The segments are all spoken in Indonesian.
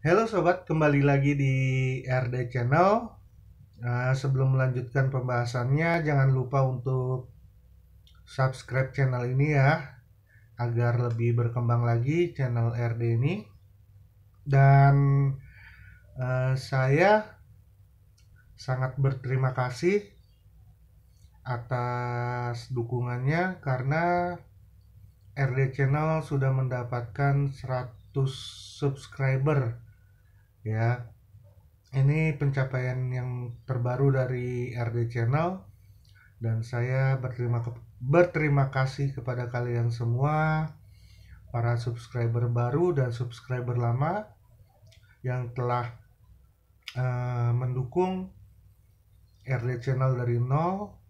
Halo sobat, kembali lagi di RD Channel. Sebelum melanjutkan pembahasannya, jangan lupa untuk subscribe channel ini ya, agar lebih berkembang lagi channel RD ini. Dan saya sangat berterima kasih atas dukungannya karena RD Channel sudah mendapatkan 100 subscriber ya. Ini pencapaian yang terbaru dari RD Channel dan saya berterima kasih kepada kalian semua, para subscriber baru dan subscriber lama yang telah mendukung RD Channel dari nol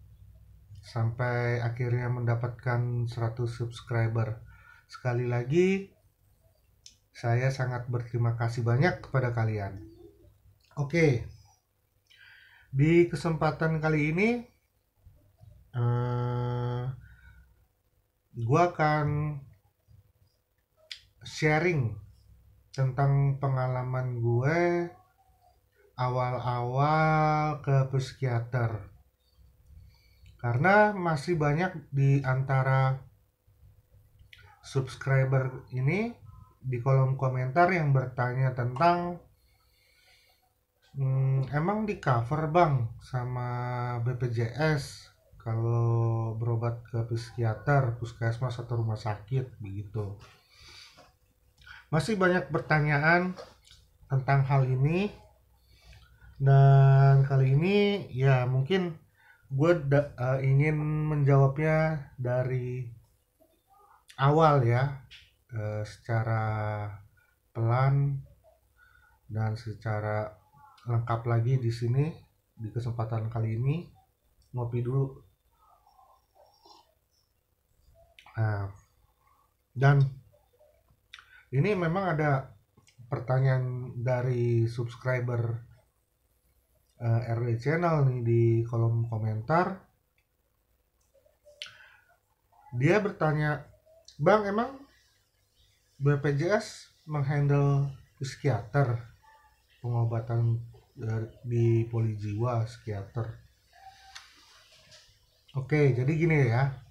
sampai akhirnya mendapatkan 100 subscriber. Sekali lagi, saya sangat berterima kasih banyak kepada kalian. Oke, di kesempatan kali ini gue akan sharing tentang pengalaman gue awal-awal ke psikiater. Karena masih banyak di antara subscriber ini di kolom komentar yang bertanya tentang emang di cover bang sama BPJS kalau berobat ke psikiater, puskesmas atau rumah sakit begitu. Masih banyak pertanyaan tentang hal ini dan kali ini ya mungkin gue ingin menjawabnya dari awal ya, secara pelan dan secara lengkap lagi di sini di kesempatan kali ini. Ngopi dulu. Nah, dan ini memang ada pertanyaan dari subscriber RD Channel nih di kolom komentar. Dia bertanya, "Bang, emang BPJS menghandle psikiater pengobatan di polijiwa psikiater?" Oke, jadi gini ya.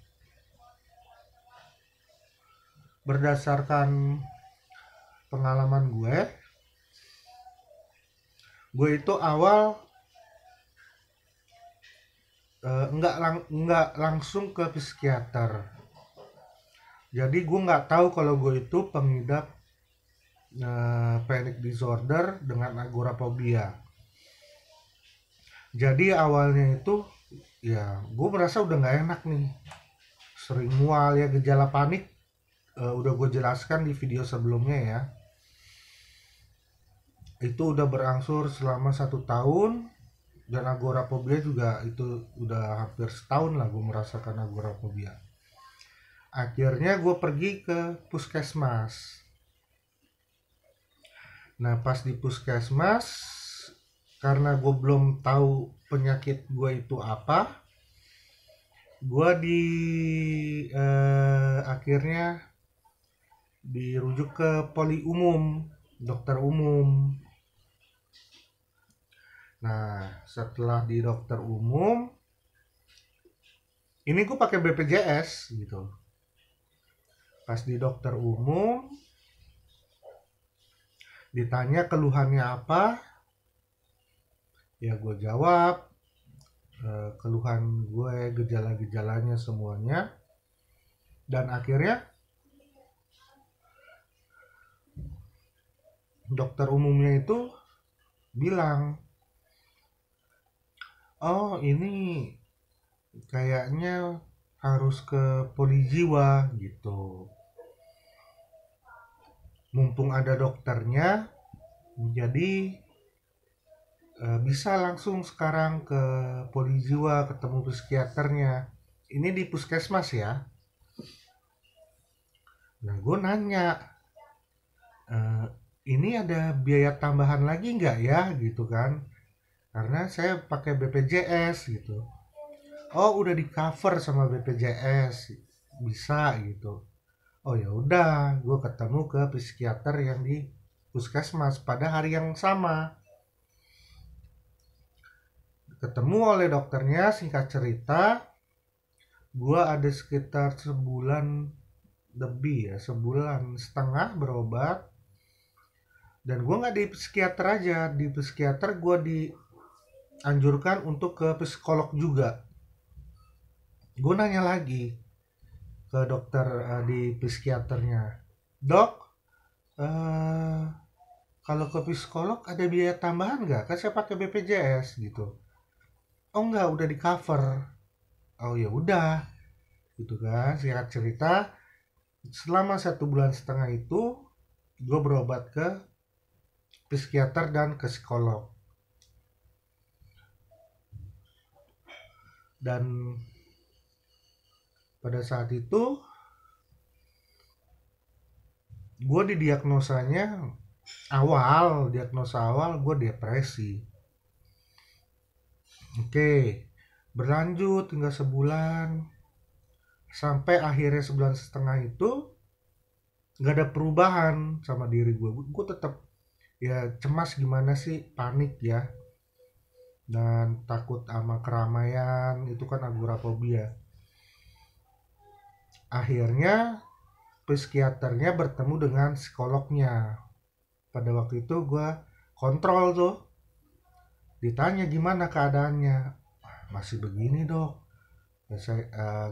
Berdasarkan pengalaman gue itu awal nggak langsung ke psikiater. Jadi gue nggak tahu kalau gue itu pengidap panic disorder dengan agorapobia. Jadi awalnya itu ya gue merasa udah nggak enak nih, sering mual ya, gejala panik udah gue jelaskan di video sebelumnya ya. Itu udah berangsur selama 1 tahun. Dan agorapobia juga itu udah hampir setahun lah gue merasakan agorapobia. Akhirnya gue pergi ke puskesmas. Nah pas di puskesmas, karena gue belum tahu penyakit gue itu apa, gue akhirnya dirujuk ke poli umum, dokter umum. Nah setelah di dokter umum, ini gue pakai BPJS gitu. Pas di dokter umum, ditanya keluhannya apa, ya gue jawab keluhan gue, gejala-gejalanya semuanya. Dan akhirnya dokter umumnya itu bilang, "Oh ini kayaknya harus ke polijiwa gitu. Mumpung ada dokternya, jadi bisa langsung sekarang ke polijiwa ketemu psikiaternya." Ini di puskesmas ya. Nah gue nanya, ini ada biaya tambahan lagi nggak ya gitu kan? Karena saya pakai BPJS gitu. "Oh udah di cover sama BPJS, bisa gitu." Oh ya udah, gue ketemu ke psikiater yang di puskesmas pada hari yang sama. Ketemu oleh dokternya, singkat cerita, gue ada sekitar sebulan lebih ya, sebulan setengah berobat. Dan gue nggak di psikiater aja, di psikiater gue dianjurkan untuk ke psikolog juga. Gue nanya lagi ke dokter di psikiaternya, dok, eh, kalau ke psikolog ada biaya tambahan nggak? Kan saya pakai BPJS gitu. Oh nggak, udah di cover. Oh ya udah, gitu kan. Singkat cerita, selama 1,5 bulan itu gue berobat ke psikiater dan ke psikolog. Dan pada saat itu gue diagnosa awal gue depresi. Oke, berlanjut hingga sebulan, sampai akhirnya 1,5 bulan itu nggak ada perubahan sama diri gue tetap ya cemas, gimana sih, panik ya, dan takut sama keramaian, itu kan agorafobia. Akhirnya psikiaternya bertemu dengan psikolognya. Pada waktu itu gue kontrol tuh, ditanya gimana keadaannya, masih begini dok.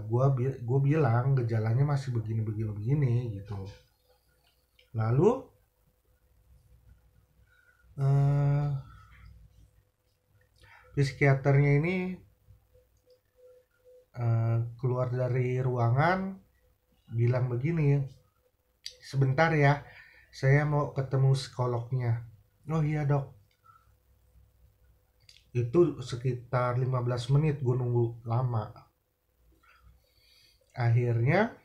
Gue bilang gejalanya masih begini gitu. Lalu psikiaternya ini keluar dari ruangan, bilang begini, sebentar ya, saya mau ketemu psikolognya. Oh iya dok. Itu sekitar 15 menit gue nunggu lama. Akhirnya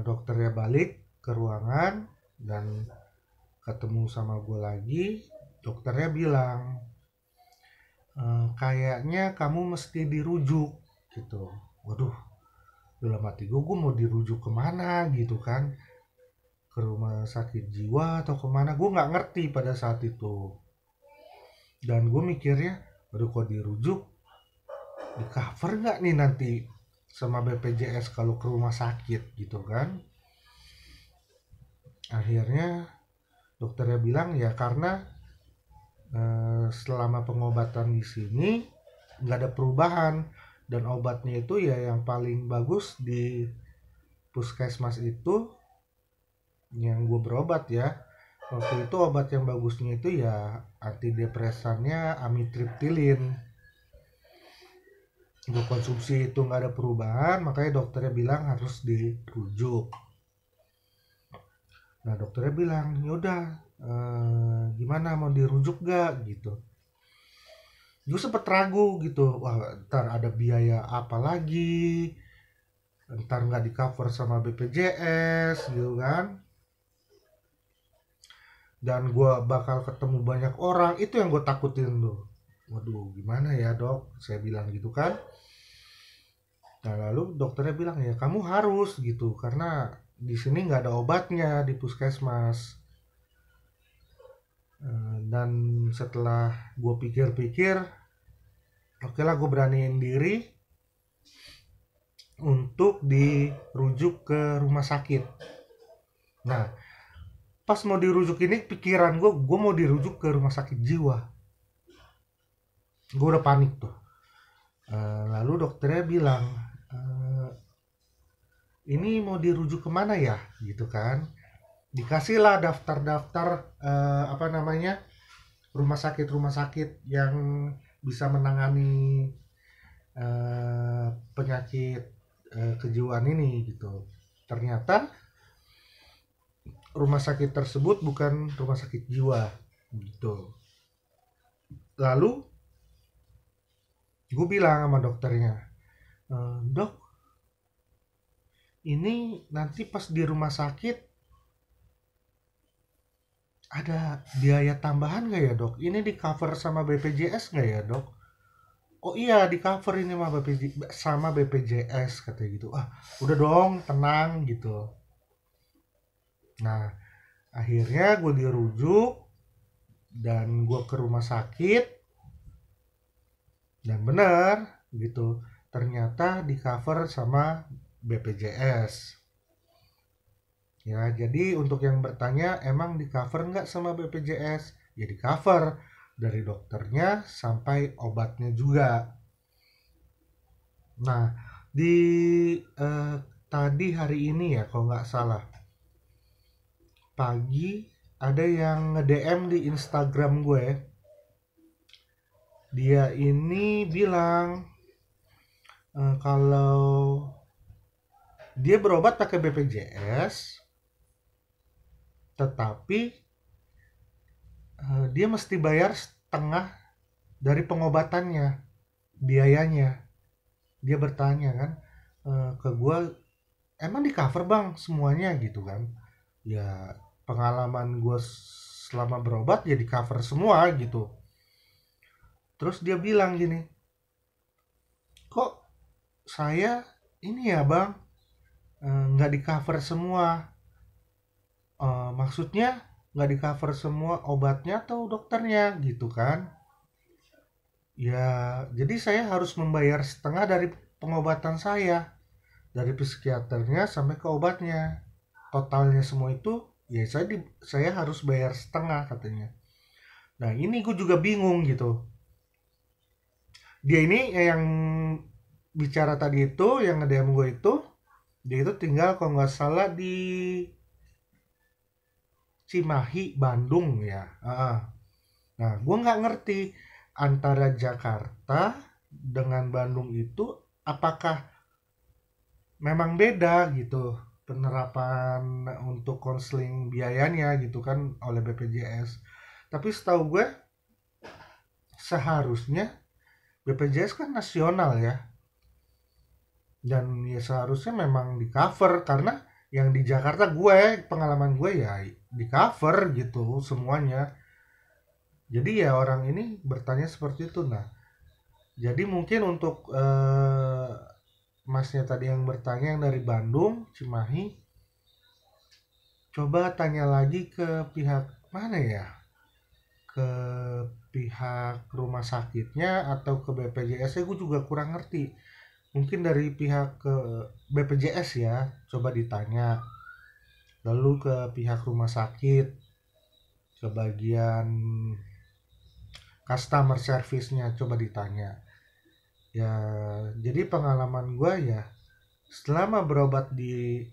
dokternya balik ke ruangan dan ketemu sama gue lagi. Dokternya bilang, kayaknya kamu mesti dirujuk gitu. Waduh, dalam hati gue mau dirujuk kemana gitu kan, ke rumah sakit jiwa atau kemana, gue nggak ngerti pada saat itu. Dan gue mikirnya, aduh kok dirujuk, di cover nggak nih nanti sama BPJS kalau ke rumah sakit gitu kan. Akhirnya dokternya bilang ya karena selama pengobatan di sini nggak ada perubahan, dan obatnya itu ya yang paling bagus di puskesmas itu yang gue berobat ya. Waktu itu obat yang bagusnya itu ya antidepresannya amitriptilin. Gue konsumsi itu nggak ada perubahan, makanya dokternya bilang harus dirujuk. Nah dokternya bilang yaudah, gimana mau dirujuk gak gitu. Gue sempet ragu gitu, wah ntar ada biaya apa lagi, ntar nggak di cover sama BPJS gitu kan, dan gue bakal ketemu banyak orang, itu yang gue takutin tuh. Waduh gimana ya dok, saya bilang gitu kan. Nah lalu dokternya bilang ya kamu harus gitu, karena di sini nggak ada obatnya di puskesmas. Dan setelah gue pikir-pikir, oke lah gue beraniin diri untuk dirujuk ke rumah sakit. Nah pas mau dirujuk ini pikiran gue mau dirujuk ke rumah sakit jiwa. Gue udah panik tuh. Lalu dokternya bilang, ini mau dirujuk kemana ya gitu kan. Dikasihlah daftar-daftar rumah sakit yang bisa menangani penyakit kejiwaan ini gitu. Ternyata rumah sakit tersebut bukan rumah sakit jiwa gitu. Lalu gue bilang sama dokternya, dok, ini nanti pas di rumah sakit ada biaya tambahan gak ya dok? Ini di cover sama BPJS gak ya dok? Oh iya di cover ini sama BPJS katanya gitu. Ah udah dong tenang gitu. Nah Akhirnya gue dirujuk dan gue ke rumah sakit, dan benar gitu, ternyata di cover sama BPJS. Ya, jadi untuk yang bertanya, emang di cover nggak sama BPJS? Ya di cover, dari dokternya sampai obatnya juga. Nah, di eh, tadi hari ini ya kalau nggak salah, pagi ada yang nge-DM di Instagram gue. Dia ini bilang kalau dia berobat pakai BPJS, tetapi dia mesti bayar setengah dari pengobatannya, biayanya. Dia bertanya kan ke gue, emang di cover bang semuanya gitu kan? Ya pengalaman gue selama berobat ya di cover semua gitu. Terus dia bilang gini, kok saya ini ya bang, nggak di cover semua. Maksudnya nggak di cover semua obatnya atau dokternya gitu kan? Ya, jadi saya harus membayar setengah dari pengobatan saya, dari psikiaternya sampai ke obatnya. Totalnya semua itu, ya saya harus bayar setengah katanya. Nah, ini gue juga bingung gitu. Dia ini yang bicara tadi itu, yang nge-DM gue itu, dia itu tinggal kalau nggak salah di Cimahi, Bandung ya. Nah, gue nggak ngerti antara Jakarta dengan Bandung itu apakah memang beda gitu penerapan untuk konseling biayanya gitu kan oleh BPJS. Tapi setahu gue seharusnya BPJS kan nasional ya, dan ya seharusnya memang di cover karena yang di Jakarta gue pengalaman gue ya di cover gitu semuanya. Jadi ya orang ini bertanya seperti itu. Nah, jadi mungkin untuk masnya tadi yang bertanya yang dari Bandung, Cimahi, coba tanya lagi ke pihak mana ya? Ke pihak rumah sakitnya atau ke BPJS, gue juga kurang ngerti. Mungkin dari pihak ke BPJS ya, coba ditanya. Lalu ke pihak rumah sakit, ke bagian customer service-nya coba ditanya. Ya, jadi pengalaman gue ya, selama berobat di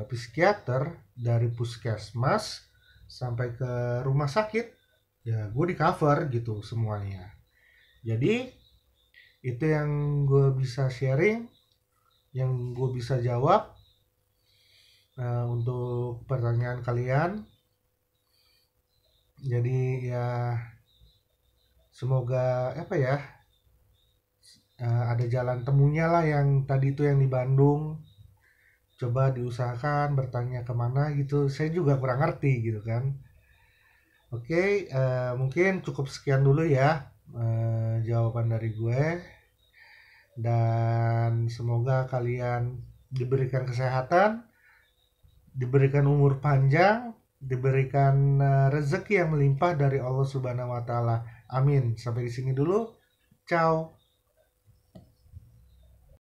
psikiater dari puskesmas sampai ke rumah sakit, ya gue di cover gitu semuanya. Jadi itu yang gue bisa sharing, yang gue bisa jawab untuk pertanyaan kalian. Jadi ya semoga apa ya, ada jalan temunya lah yang tadi itu yang di Bandung. Coba diusahakan bertanya kemana gitu, saya juga kurang ngerti gitu kan. Oke, mungkin cukup sekian dulu ya jawaban dari gue, dan semoga kalian diberikan kesehatan, diberikan umur panjang, diberikan rezeki yang melimpah dari Allah Subhanahu wa taala. Amin. Sampai di sini dulu. Ciao.